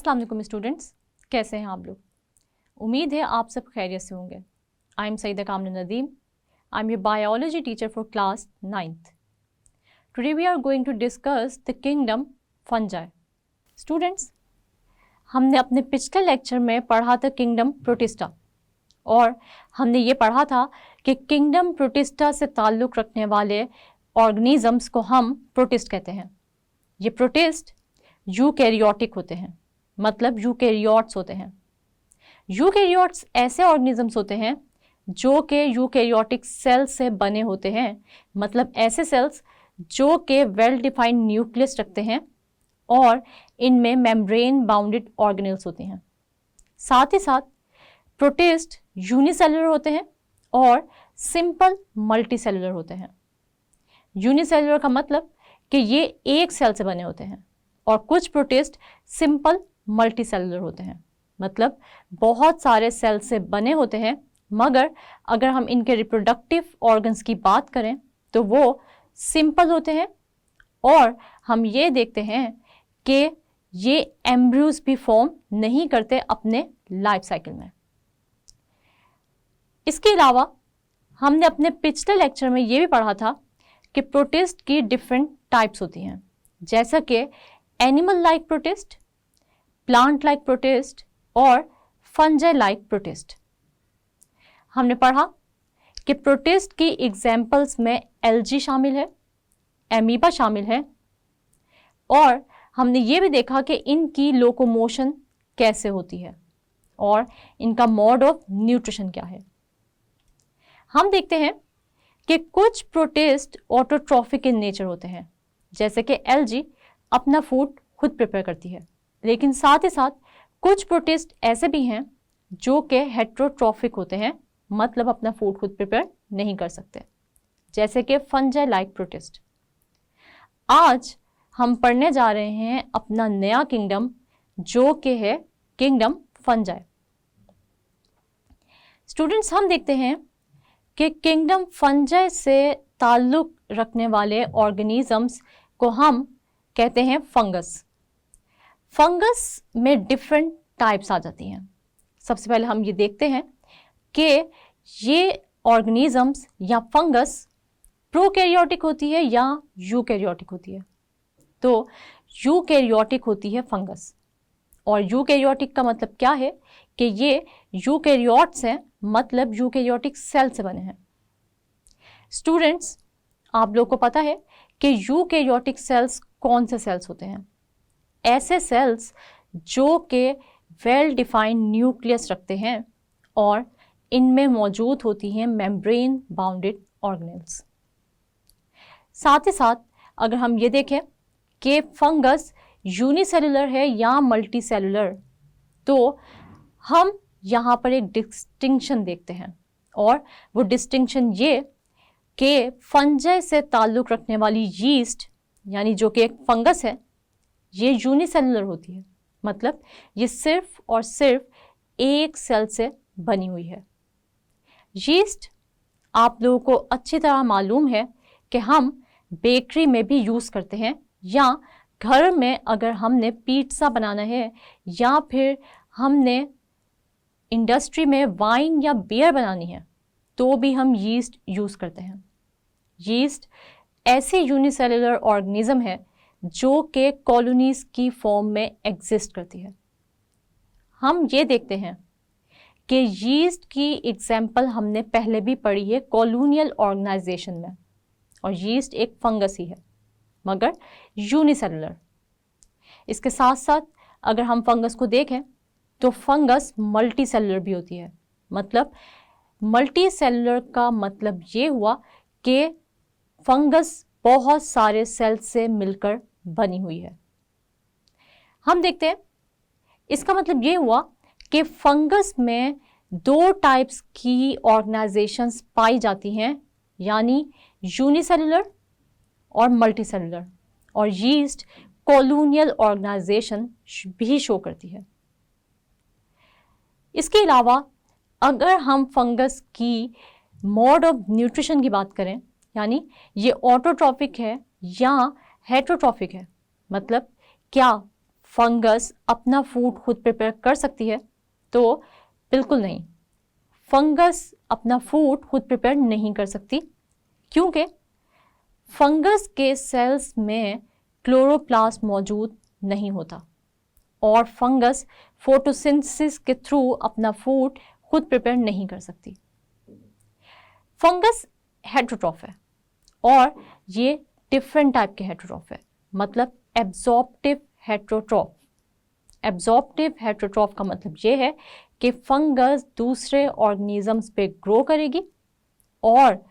अस्सलाम वालेकुम स्टूडेंट्स, कैसे हैं आप लोग। उम्मीद है आप सब खैरियत से होंगे। आई am Saeeda Kamna Nadeem. I am your biology teacher for class 9th। Today we are going to discuss the kingdom fungi. Students, हमने अपने पिछले लेक्चर में पढ़ा था किंगडम प्रोटिस्टा, और हमने ये पढ़ा था कि किंगडम प्रोटिस्टा से ताल्लुक़ रखने वाले ऑर्गेनिजम्स को हम प्रोटिस्ट कहते हैं। ये प्रोटिस्ट यूकैरियोटिक होते हैं, मतलब यूकैरियोट्स होते हैं। यूकैरियोट्स ऐसे ऑर्गेनिजम्स होते हैं जो कि यूकैरियोटिक सेल से बने होते हैं, मतलब ऐसे सेल्स जो कि वेल डिफाइंड न्यूक्लियस रखते हैं और इनमें मेम्ब्रेन बाउंडेड ऑर्गेनेल्स होते हैं। साथ ही साथ प्रोटिस्ट यूनिसेलुलर होते हैं और सिंपल मल्टीसेलुलर होते हैं। यूनिसेलुलर का मतलब कि ये एक सेल से बने होते हैं, और कुछ प्रोटिस्ट सिंपल मल्टीसेलुलर होते हैं, मतलब बहुत सारे सेल से बने होते हैं। मगर अगर हम इनके रिप्रोडक्टिव ऑर्गन्स की बात करें तो वो सिंपल होते हैं, और हम ये देखते हैं कि ये एम्ब्रियोज भी फॉर्म नहीं करते अपने लाइफ साइकिल में। इसके अलावा हमने अपने पिछले लेक्चर में ये भी पढ़ा था कि प्रोटिस्ट की डिफरेंट टाइप्स होती हैं, जैसा कि animal like protist, plant like protist और फंजाई लाइक प्रोटिस्ट। हमने पढ़ा कि प्रोटिस्ट की एग्जाम्पल्स में एल्गी शामिल है, एमीबा शामिल है, और हमने ये भी देखा कि इनकी लोकोमोशन कैसे होती है और इनका मोड ऑफ न्यूट्रिशन क्या है। हम देखते हैं कि कुछ प्रोटिस्ट ऑटोट्रॉफिक इन नेचर होते हैं, जैसे कि एल्गी अपना फूड खुद प्रिपेयर करती है, लेकिन साथ ही साथ कुछ प्रोटिस्ट ऐसे भी हैं जो कि हेट्रोट्रॉफिक होते हैं, मतलब अपना फूड खुद प्रिपेयर नहीं कर सकते, जैसे कि फंजाई लाइक प्रोटिस्ट। आज हम पढ़ने जा रहे हैं अपना नया किंगडम, जो कि है किंगडम फंजाई। स्टूडेंट्स, हम देखते हैं कि किंगडम फंजाई से ताल्लुक़ रखने वाले ऑर्गेनिजम्स को हम कहते हैं फंगस। फंगस में डिफरेंट टाइप्स आ जाती हैं। सबसे पहले हम ये देखते हैं कि ये ऑर्गेनिजम्स या फंगस प्रोकैरियोटिक होती है या यूकैरियोटिक होती है। तो यूकैरियोटिक होती है फंगस, और यूकैरियोटिक का मतलब क्या है कि ये यूकैरियोट्स हैं, मतलब यूकैरियोटिक सेल से बने हैं। स्टूडेंट्स, आप लोग को पता है कि यूकैरियोटिक सेल्स कौन से सेल्स होते हैं? ऐसे सेल्स जो कि वेल डिफाइंड न्यूक्लियस रखते हैं और इनमें मौजूद होती हैं मेम्ब्रेन बाउंडेड ऑर्गेनेल्स। साथ ही साथ अगर हम ये देखें कि फंगस यूनिसेलुलर है या मल्टीसेलुलर, तो हम यहाँ पर एक डिस्टिंक्शन देखते हैं, और वो डिस्टिंक्शन ये कि फंजाई से ताल्लुक़ रखने वाली यीस्ट, यानी जो कि एक फंगस है, ये यूनिसेलुलर होती है, मतलब ये सिर्फ और सिर्फ एक सेल से बनी हुई है। यीस्ट आप लोगों को अच्छी तरह मालूम है कि हम बेकरी में भी यूज़ करते हैं, या घर में अगर हमने पिज़्ज़ा बनाना है या फिर हमने इंडस्ट्री में वाइन या बियर बनानी है, तो भी हम यीस्ट यूज़ करते हैं। यीस्ट ऐसी यूनिसेलुलर ऑर्गेनिज्म है जो कि कॉलोनीज की फॉर्म में एग्जिस्ट करती है। हम ये देखते हैं कि यीस्ट की एग्जाम्पल हमने पहले भी पढ़ी है कॉलोनियल ऑर्गेनाइजेशन में, और यीस्ट एक फंगस ही है, मगर यूनिसेलुलर। इसके साथ साथ अगर हम फंगस को देखें तो फंगस मल्टी सेलुलर भी होती है, मतलब मल्टी सेलुलर का मतलब ये हुआ कि फंगस बहुत सारे सेल से मिलकर बनी हुई है। हम देखते हैं इसका मतलब ये हुआ कि फंगस में दो टाइप्स की ऑर्गेनाइजेशंस पाई जाती हैं, यानी यूनिसेलुलर और मल्टीसेलुलर, और यीस्ट कॉलोनियल ऑर्गेनाइजेशन भी शो करती है। इसके अलावा अगर हम फंगस की मोड ऑफ न्यूट्रिशन की बात करें, यानी ये ऑटोट्रॉफिक है या हेट्रोट्रॉफिक है, मतलब क्या फंगस अपना फूड खुद प्रिपेयर कर सकती है? तो बिल्कुल नहीं, फंगस अपना फूड खुद प्रिपेयर नहीं कर सकती, क्योंकि फंगस के सेल्स में क्लोरोप्लास्ट मौजूद नहीं होता और फंगस फोटोसिंथेसिस के थ्रू अपना फूड खुद प्रिपेयर नहीं कर सकती। फंगस हेटेरोट्रॉफ है और ये डिफरेंट टाइप के हेटेरोट्रॉफ है, मतलब एब्जॉर्प्टिव हेटेरोट्रॉफ। एब्जॉर्प्टिव हेटेरोट्रॉफ का मतलब ये है कि फंगस दूसरे ऑर्गेनिजम्स पे ग्रो करेगी और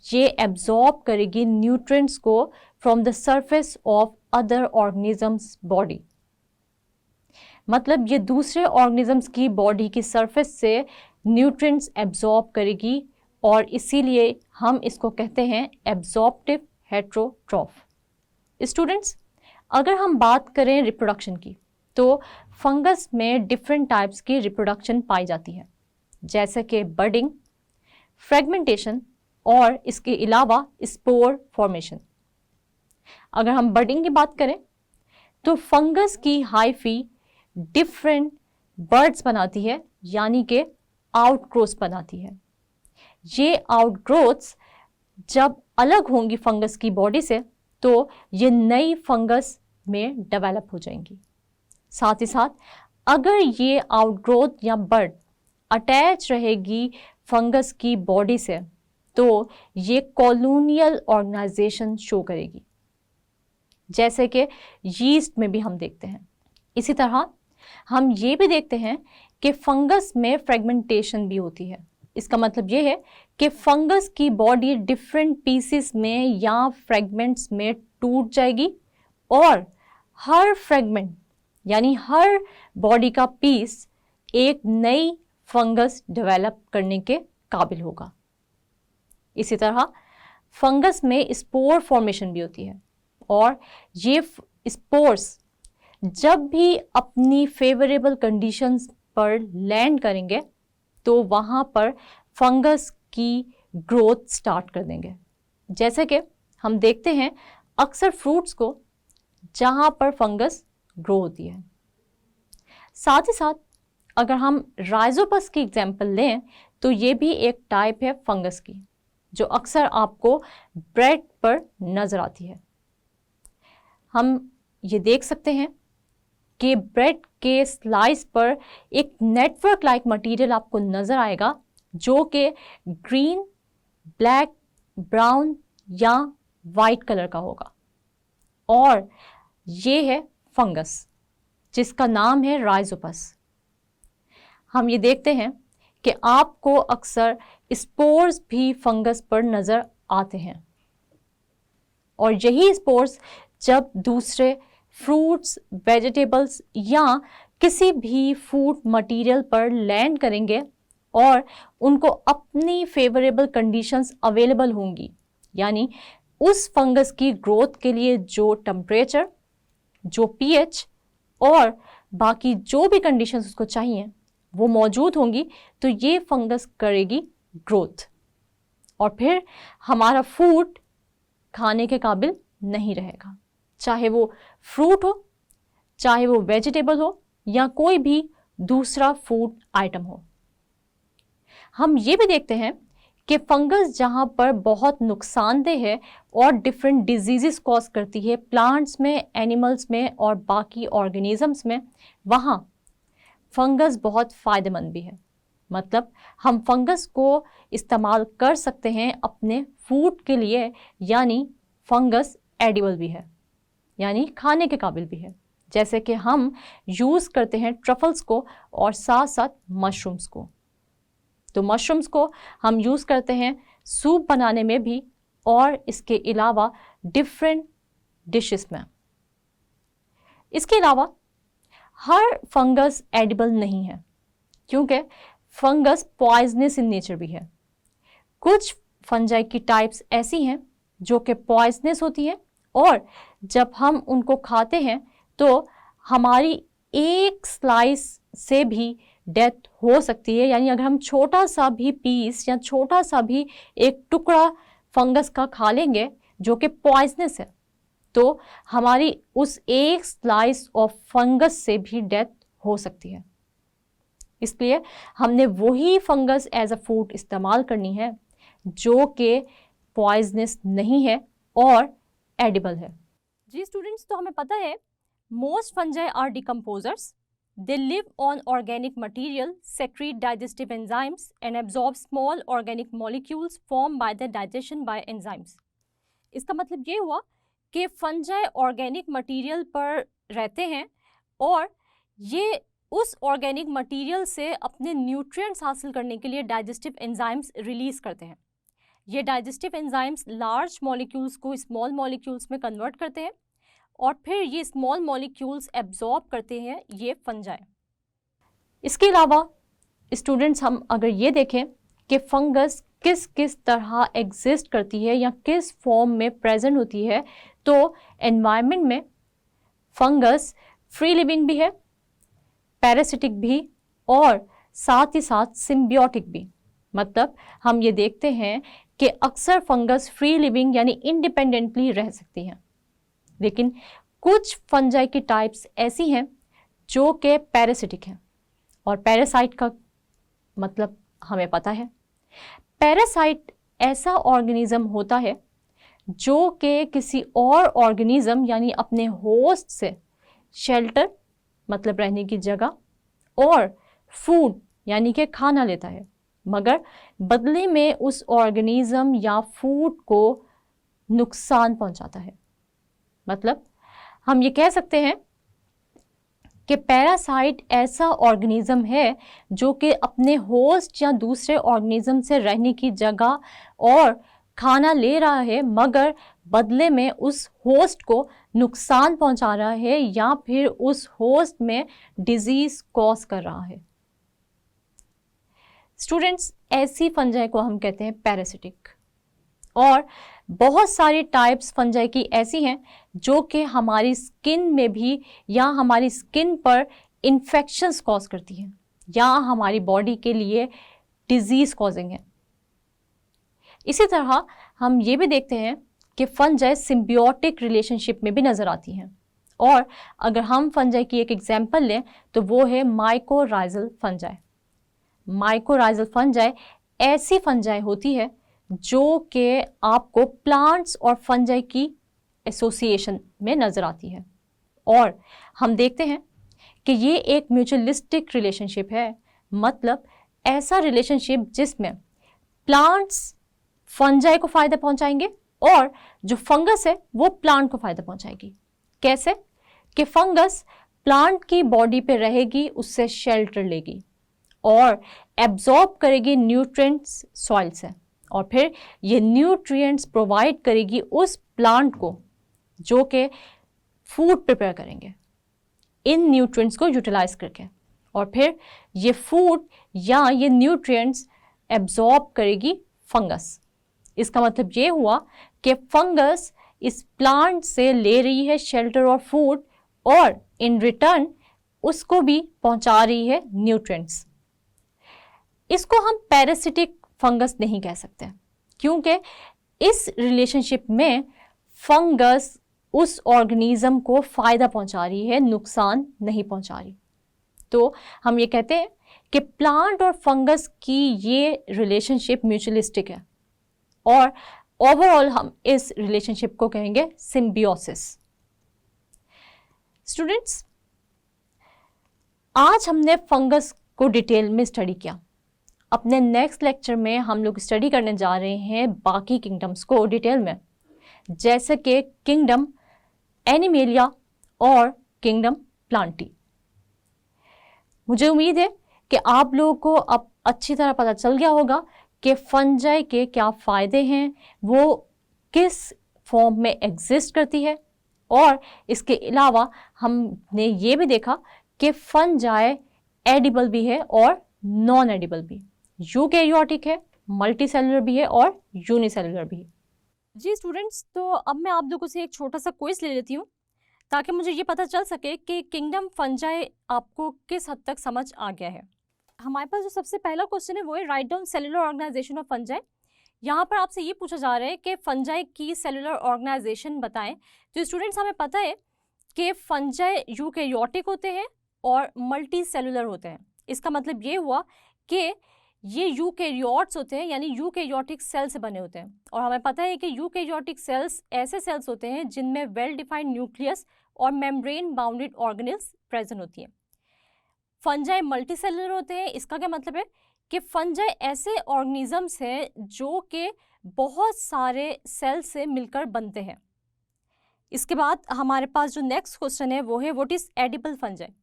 ये एब्जॉर्ब करेगी न्यूट्रिएंट्स को from the surface of other organisms body. मतलब ये दूसरे ऑर्गेनिजम्स की बॉडी की सरफेस से न्यूट्रिएंट्स एब्जॉर्ब करेगी और इसीलिए हम इसको कहते हैं एब्जॉर्प्टिव हेटेरोट्रॉफ। स्टूडेंट्स, अगर हम बात करें रिप्रोडक्शन की, तो फंगस में डिफरेंट टाइप्स की रिप्रोडक्शन पाई जाती है, जैसे कि बडिंग, फ्रेगमेंटेशन और इसके अलावा स्पोर फॉर्मेशन। अगर हम बडिंग की बात करें तो फंगस की हाइफी डिफरेंट बर्ड्स बनाती है, यानी कि आउटग्रोथ्स बनाती है। ये आउटग्रोथ्स जब अलग होंगी फंगस की बॉडी से तो ये नई फंगस में डेवलप हो जाएंगी। साथ ही साथ अगर ये आउटग्रोथ या बर्ड अटैच रहेगी फंगस की बॉडी से तो ये कॉलोनियल ऑर्गेनाइजेशन शो करेगी, जैसे कि यीस्ट में भी हम देखते हैं। इसी तरह हम ये भी देखते हैं कि फंगस में फ्रेगमेंटेशन भी होती है। इसका मतलब ये है कि फंगस की बॉडी डिफरेंट पीसेस में या फ्रेगमेंट्स में टूट जाएगी और हर फ्रेगमेंट यानी हर बॉडी का पीस एक नई फंगस डेवलप करने के काबिल होगा। इसी तरह फंगस में स्पोर फॉर्मेशन भी होती है और ये स्पोर्स जब भी अपनी फेवरेबल कंडीशंस पर लैंड करेंगे तो वहाँ पर फंगस की ग्रोथ स्टार्ट कर देंगे। जैसे कि हम देखते हैं अक्सर फ्रूट्स को जहाँ पर फंगस ग्रो होती है। साथ ही साथ अगर हम राइजोपस की एग्जांपल लें तो ये भी एक टाइप है फंगस की, जो अक्सर आपको ब्रेड पर नज़र आती है। हम ये देख सकते हैं कि ब्रेड के स्लाइस पर एक नेटवर्क लाइक मटेरियल आपको नज़र आएगा, जो कि ग्रीन, ब्लैक, ब्राउन या वाइट कलर का होगा और ये है फंगस जिसका नाम है राइजोपस। हम ये देखते हैं कि आपको अक्सर स्पोर्स भी फंगस पर नज़र आते हैं और यही स्पोर्स जब दूसरे फ्रूट्स, वेजिटेबल्स या किसी भी फूड मटेरियल पर लैंड करेंगे और उनको अपनी फेवरेबल कंडीशंस अवेलेबल होंगी, यानी उस फंगस की ग्रोथ के लिए जो टेम्परेचर, जो पीएच और बाकी जो भी कंडीशंस उसको चाहिए वो मौजूद होंगी, तो ये फंगस करेगी ग्रोथ और फिर हमारा फूड खाने के काबिल नहीं रहेगा, चाहे वो फ्रूट हो, चाहे वो वेजिटेबल हो या कोई भी दूसरा फूड आइटम हो। हम ये भी देखते हैं कि फंगस जहाँ पर बहुत नुकसानदेह है और डिफरेंट डिजीज़ेस कॉज करती है प्लांट्स में, एनिमल्स में और बाकी ऑर्गेनिजम्स में, वहाँ फंगस बहुत फ़ायदेमंद भी है। मतलब हम फंगस को इस्तेमाल कर सकते हैं अपने फूड के लिए, यानी फंगस एडिबल भी है, यानी खाने के काबिल भी है। जैसे कि हम यूज़ करते हैं ट्रफल्स को और साथ साथ मशरूम्स को। तो मशरूम्स को हम यूज़ करते हैं सूप बनाने में भी और इसके अलावा डिफरेंट डिशेस में। इसके अलावा हर फंगस एडिबल नहीं है, क्योंकि फंगस पॉइजनस इन नेचर भी है। कुछ फंजाई की टाइप्स ऐसी हैं जो कि पॉइजनस होती हैं और जब हम उनको खाते हैं तो हमारी एक स्लाइस से भी डेथ हो सकती है, यानी अगर हम छोटा सा भी पीस या छोटा सा भी एक टुकड़ा फंगस का खा लेंगे जो कि पॉइजनस है, तो हमारी उस एक स्लाइस ऑफ फंगस से भी डेथ हो सकती है। इसलिए हमने वही फंगस एज अ फूड इस्तेमाल करनी है जो कि पॉइजनस नहीं है और एडिबल है। जी स्टूडेंट्स, तो हमें पता है most fungi are decomposers. They live on organic material, secrete digestive enzymes and absorb small organic molecules formed by the digestion by enzymes. इसका मतलब ये हुआ कि फंजाई ऑर्गेनिक मटेरियल पर रहते हैं और ये उस ऑर्गेनिक मटेरियल से अपने न्यूट्रिएंट्स हासिल करने के लिए डाइजेस्टिव एंजाइम्स रिलीज करते हैं। ये डाइजेस्टिव एंजाइम्स लार्ज मॉलिक्यूल्स को स्मॉल मॉलिक्यूल्स में कन्वर्ट करते हैं और फिर ये स्मॉल मॉलिक्यूल्स एब्जॉर्ब करते हैं ये फंजाई। इसके अलावा स्टूडेंट्स, हम अगर ये देखें कि फंगस किस किस तरह एग्जिस्ट करती है या किस फॉर्म में प्रेजेंट होती है, तो एनवायरनमेंट में फंगस फ्री लिविंग भी है, पैरासिटिक भी और साथ ही साथ सिम्बियोटिक भी। मतलब हम ये देखते हैं कि अक्सर फंगस फ्री लिविंग यानी इंडिपेंडेंटली रह सकती हैं, लेकिन कुछ फंजाई की टाइप्स ऐसी हैं जो कि पैरासिटिक हैं। और पैरासाइट का मतलब हमें पता है, पैरासाइट ऐसा ऑर्गेनिज्म होता है जो कि किसी और ऑर्गेनिज्म यानी अपने होस्ट से शेल्टर मतलब रहने की जगह और फूड यानी कि खाना लेता है, मगर बदले में उस ऑर्गेनिज्म या फूड को नुकसान पहुंचाता है। मतलब हम ये कह सकते हैं कि पैरासाइट ऐसा ऑर्गेनिज्म है जो कि अपने होस्ट या दूसरे ऑर्गेनिज्म से रहने की जगह और खाना ले रहा है, मगर बदले में उस होस्ट को नुकसान पहुंचा रहा है या फिर उस होस्ट में डिजीज कॉज कर रहा है। स्टूडेंट्स, ऐसी फंजाई को हम कहते हैं पैरासिटिक। और बहुत सारी टाइप्स फंजाई की ऐसी हैं जो कि हमारी स्किन में भी या हमारी स्किन पर इन्फेक्शंस कॉज करती हैं या हमारी बॉडी के लिए डिजीज कॉजिंग है। इसी तरह हम ये भी देखते हैं कि फंजाई सिम्बियोटिक रिलेशनशिप में भी नज़र आती हैं। और अगर हम फंजाई की एक एग्जांपल लें तो वो है माइकोराइजल फंजाई। माइकोराइजल फंजाई ऐसी फंजाई होती है जो कि आपको प्लांट्स और फंजाई की एसोसिएशन में नज़र आती है। और हम देखते हैं कि ये एक म्यूचुअलिस्टिक रिलेशनशिप है, मतलब ऐसा रिलेशनशिप जिसमें प्लांट्स फंजाई को फ़ायदा पहुंचाएंगे और जो फंगस है वो प्लांट को फ़ायदा पहुंचाएगी। कैसे? कि फंगस प्लांट की बॉडी पे रहेगी, उससे शेल्टर लेगी और एब्जॉर्ब करेगी न्यूट्रिएंट्स सॉइल से, और फिर ये न्यूट्रिएंट्स प्रोवाइड करेगी उस प्लांट को जो कि फूड प्रिपेयर करेंगे इन न्यूट्रिएंट्स को यूटिलाइज करके, और फिर ये फूड या ये न्यूट्रिएंट्स एब्जॉर्ब करेगी फंगस। इसका मतलब ये हुआ कि फंगस इस प्लांट से ले रही है शेल्टर और फूड और इन रिटर्न उसको भी पहुंचा रही है न्यूट्रिएंट्स। इसको हम पैरासिटिक फंगस नहीं कह सकते क्योंकि इस रिलेशनशिप में फंगस उस ऑर्गेनिज्म को फ़ायदा पहुंचा रही है, नुकसान नहीं पहुंचा रही। तो हम ये कहते हैं कि प्लांट और फंगस की ये रिलेशनशिप म्यूचुअलिस्टिक है और ओवरऑल हम इस रिलेशनशिप को कहेंगे सिम्बियोसिस। स्टूडेंट्स, आज हमने फंगस को डिटेल में स्टडी किया। अपने नेक्स्ट लेक्चर में हम लोग स्टडी करने जा रहे हैं बाकी किंगडम्स को डिटेल में, जैसे कि किंगडम एनिमेलिया और किंगडम प्लांटी। मुझे उम्मीद है कि आप लोगों को अब अच्छी तरह पता चल गया होगा कि फंजाई के क्या फ़ायदे हैं, वो किस फॉर्म में एग्जिस्ट करती है, और इसके अलावा हमने ये भी देखा कि फंजाई एडिबल भी है और नॉन एडिबल भी, यूकैरियोटिक है, मल्टीसेलुलर भी है और यूनिसेलुलर भी। जी स्टूडेंट्स, तो अब मैं आप लोगों से एक छोटा सा क्विज ले लेती हूँ ताकि मुझे ये पता चल सके कि किंगडम फंजाई आपको किस हद तक समझ आ गया है। हमारे पास जो सबसे पहला क्वेश्चन है वो है write down cellular organisation of fungi. यहाँ पर आपसे ये पूछा जा रहा है कि फंजाई की सेलुलर ऑर्गेनाइजेशन बताएं। तो स्टूडेंट्स हमें पता है कि फंजाई यूकैरियोटिक होते हैं और मल्टी सेलुलर होते हैं। इसका मतलब ये हुआ कि ये यूकैरियोट्स होते हैं, यानी यूकैरियोटिक सेल से बने होते हैं। और हमें पता है कि यूकैरियोटिक सेल्स ऐसे सेल्स होते हैं जिनमें वेल डिफाइंड न्यूक्लियस और मेम्ब्रेन बाउंडेड ऑर्गेनेल्स प्रेजेंट होती हैं। फंजाई मल्टी सेलुलर होते हैं। इसका क्या मतलब है कि फंजाई ऐसे ऑर्गेनिजम्स हैं जो कि बहुत सारे सेल से मिलकर बनते हैं। इसके बाद हमारे पास जो नेक्स्ट क्वेश्चन है वो है व्हाट इज एडिबल फंजाई।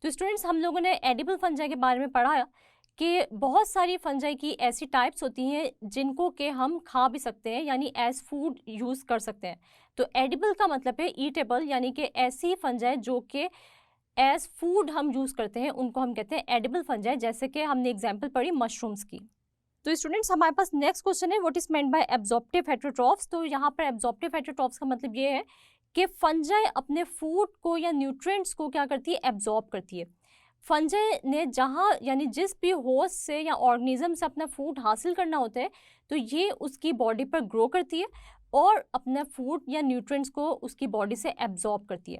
तो स्टूडेंट्स हम लोगों ने एडिबल फंजाई के बारे में पढ़ा कि बहुत सारी फंजाई की ऐसी टाइप्स होती हैं जिनको कि हम खा भी सकते हैं, यानी एज फूड यूज़ कर सकते हैं। तो एडिबल का मतलब है ईटेबल, यानी कि ऐसी फंजाई जो कि एज फूड हम यूज़ करते हैं उनको हम कहते हैं एडिबल फंजाई, जैसे कि हमने एग्जाम्पल पढ़ी मशरूम्स की। तो स्टूडेंट्स हमारे पास नेक्स्ट क्वेश्चन है what is meant by absorptive heterotrophs. तो यहाँ पर एब्जॉर्प्टिव हेटेरोट्रॉफ्स का मतलब ये है कि फंजाई अपने फूड को या न्यूट्रिएंट्स को क्या करती है, एब्जॉर्ब करती है। फंजाई ने जहाँ यानी जिस भी होस्ट से या ऑर्गेनिज्म से अपना फूड हासिल करना होता है तो ये उसकी बॉडी पर ग्रो करती है और अपना फूड या न्यूट्रिएंट्स को उसकी बॉडी से एब्जॉर्ब करती है।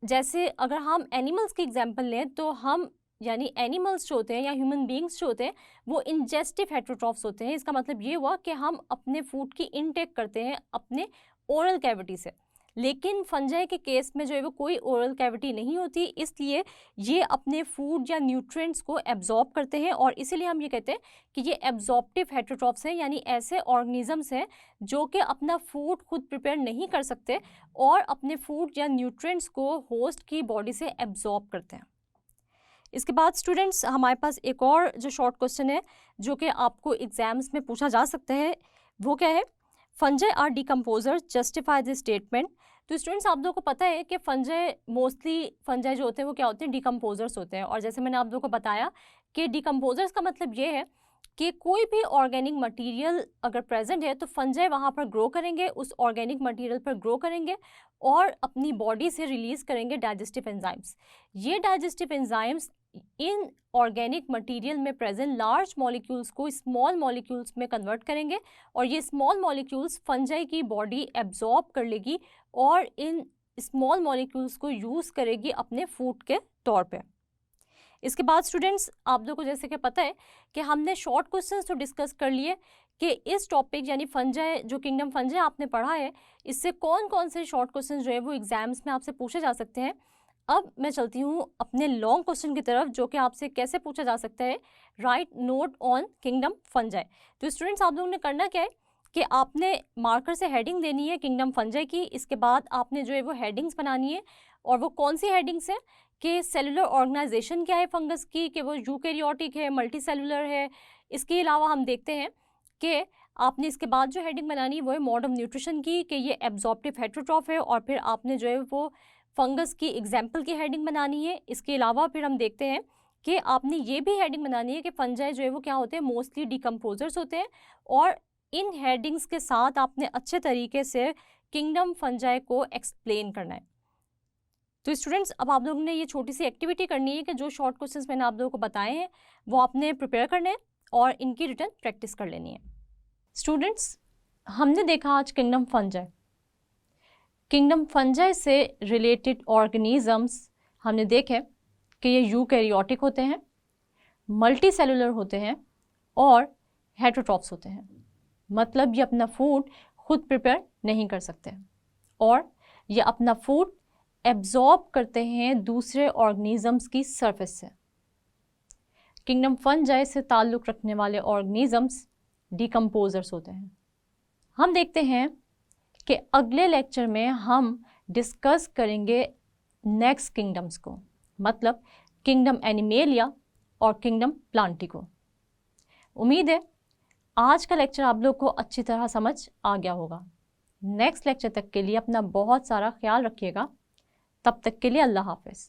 जैसे अगर हम एनिमल्स की एग्जांपल लें तो हम यानी एनिमल्स जो होते हैं या ह्यूमन बींग्स जो होते हैं वो इंजेस्टिव हेटेरोट्रॉफ्स होते हैं। इसका मतलब ये हुआ कि हम अपने फूड की इनटेक करते हैं अपने ओरल कैविटी से, लेकिन फंजाई के केस में जो है वो कोई ओरल कैविटी नहीं होती, इसलिए ये अपने फूड या न्यूट्रिएंट्स को एब्जॉर्ब करते हैं और इसीलिए हम ये कहते हैं कि ये एब्जॉर्प्टिव हेटेरोट्रॉफ्स हैं, यानी ऐसे ऑर्गेनिजम्स हैं जो कि अपना फूड खुद प्रिपेयर नहीं कर सकते और अपने फूड या न्यूट्रिएंट्स को होस्ट की बॉडी से एब्जॉर्ब करते हैं। इसके बाद स्टूडेंट्स हमारे पास एक और जो शॉर्ट क्वेश्चन है जो कि आपको एग्जाम्स में पूछा जा सकता है, वो क्या है, fungi are decomposer, justify this statement. तो स्टूडेंट्स आप लोगों को पता है कि फंजाई मोस्टली फंजाई जो होते हैं वो क्या होते हैं, डिकम्पोजर्स होते हैं। और जैसे मैंने आप लोगों को बताया कि डिकम्पोजर्स का मतलब ये है कि कोई भी ऑर्गेनिक मटेरियल अगर प्रेजेंट है तो फंजाई वहाँ पर ग्रो करेंगे, उस ऑर्गेनिक मटेरियल पर ग्रो करेंगे और अपनी बॉडी से रिलीज़ करेंगे डाइजेस्टिव एंजाइम्स। ये digestive enzymes in organic material में प्रेजेंट लार्ज मॉलिक्यूल्स को स्मॉल मॉलिक्यूल्स में कन्वर्ट करेंगे और ये स्मॉल मॉलिक्यूल्स फंजाई की बॉडी एब्जॉर्ब कर लेगी और इन स्मॉल मॉलिक्यूल्स को यूज़ करेगी अपने फूड के तौर पे। इसके बाद स्टूडेंट्स आप लोगों को जैसे कि पता है कि हमने शॉर्ट क्वेश्चंस तो डिस्कस कर लिए कि इस टॉपिक यानी फंजाई जो किंगडम फंजाई आपने पढ़ा है इससे कौन कौन से शॉर्ट क्वेश्चंस जो है वो एग्जाम्स में आपसे पूछे जा सकते हैं। अब मैं चलती हूँ अपने लॉन्ग क्वेश्चन की तरफ जो कि आपसे कैसे पूछा जा सकता है, right note on kingdom fungi. तो स्टूडेंट्स आप लोगों ने करना क्या है कि आपने मार्कर से हेडिंग देनी है किंगडम फंजाई की। इसके बाद आपने जो है वो हेडिंग्स बनानी है और वो कौन सी हेडिंग्स है कि सेलुलर ऑर्गेनाइजेशन क्या है फंगस की, कि वो यूकैरियोटिक है, मल्टी सेलुलर है। इसके अलावा हम देखते हैं कि आपने इसके बाद जो हेडिंग बनानी है वो है मोड ऑफ न्यूट्रिशन की, कि ये एब्जॉर्प्टिव हेटेरोट्रॉफ है। और फिर आपने जो है वो फंगस की एग्जाम्पल की हेडिंग बनानी है। इसके अलावा फिर हम देखते हैं कि आपने ये भी हेडिंग बनानी है कि फंजाई जो है वो क्या होते हैं, मोस्टली डिकम्पोजर्स होते हैं। और इन हेडिंग्स के साथ आपने अच्छे तरीके से किंगडम फंजाई को एक्सप्लेन करना है। तो स्टूडेंट्स अब आप लोगों ने ये छोटी सी एक्टिविटी करनी है कि जो शॉर्ट क्वेश्चंस मैंने आप लोगों को बताए हैं वो आपने प्रिपेयर करने हैं और इनकी रिटर्न प्रैक्टिस कर लेनी है। स्टूडेंट्स हमने देखा आज किंगडम फंजाई। किंगडम फंजाई से रिलेटेड ऑर्गेनिजम्स हमने देखे कि ये यूकैरियोटिक होते हैं, मल्टी सेलुलर होते हैं और हेटेरोट्रॉफ्स होते हैं। मतलब ये अपना फूड खुद प्रिपेयर नहीं कर सकते और ये अपना फूड एब्जॉर्ब करते हैं दूसरे ऑर्गेनिजम्स की सरफेस से। किंगडम फंजाई से ताल्लुक़ रखने वाले ऑर्गेनिजम्स डिकम्पोजर्स होते हैं। हम देखते हैं कि अगले लेक्चर में हम डिस्कस करेंगे नेक्स्ट किंगडम्स को, मतलब किंगडम एनिमेलिया और किंगडम प्लांटिको। उम्मीद है आज का लेक्चर आप लोग को अच्छी तरह समझ आ गया होगा। नेक्स्ट लेक्चर तक के लिए अपना बहुत सारा ख्याल रखिएगा। तब तक के लिए अल्लाह हाफ़िज़।